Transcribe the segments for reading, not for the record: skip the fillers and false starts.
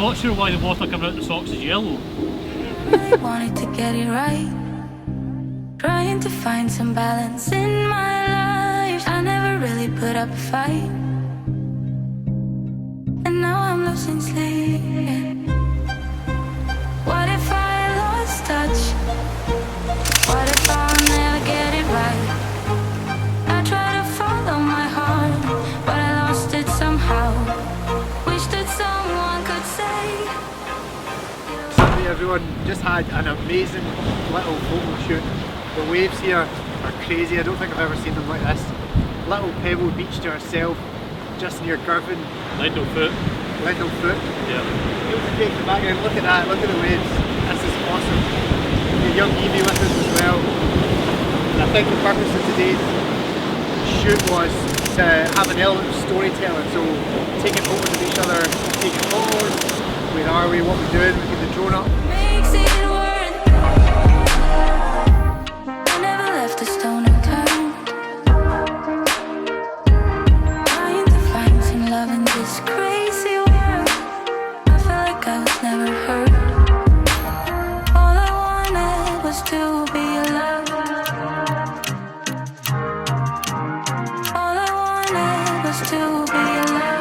not sure why the water coming out the socks is yellow. Really wanted to get it right, trying to find some balance in my life. I never really put up a fight, and now I'm losing sleep. What if I lost touch? What if I'll never get it right? I try to follow my heart, but I lost it somehow. Wish that someone could say. Hi everyone, just had an amazing little photo shoot. The waves here are crazy. I don't think I've ever seen them like this. Little pebble beach to ourselves, just near Girvan. Lendalfoot. Lendalfoot. Yeah. Feel free to take the background, look at that, look at the waves. This is awesome. The young Evie with us as well. And I think the purpose of today's shoot was to have an element of storytelling. So taking photos of each other, taking photos, where are we, what we're doing, we get the drone up. Makes it worth. I never left a stone unturned, trying to find some love in this crazy world. I felt like I was never heard. All I wanted was to be loved. All I wanted was to be loved.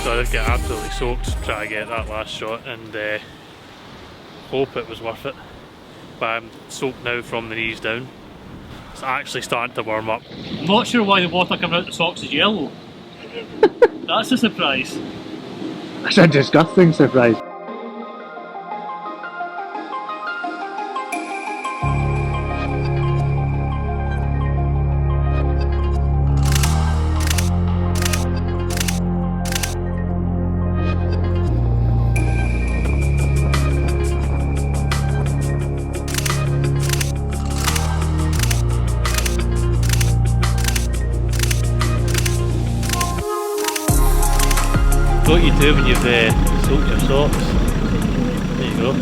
So I did get absolutely soaked trying to get that last shot, and hope it was worth it. But I'm soaked now from the knees down. It's actually starting to warm up. I'm not sure why the water coming out the socks is yellow. That's a surprise. That's a disgusting surprise. What you do when you've soaked your socks. There you go.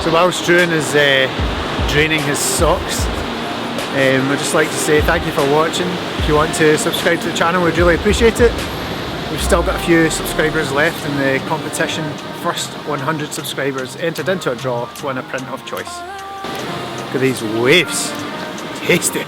So whilst Struan is draining his socks, I'd just like to say thank you for watching. If you want to subscribe to the channel, we'd really appreciate it. We've still got a few subscribers left in the competition. First 100 subscribers entered into a draw to win a print of choice. Look at these waves, tasty.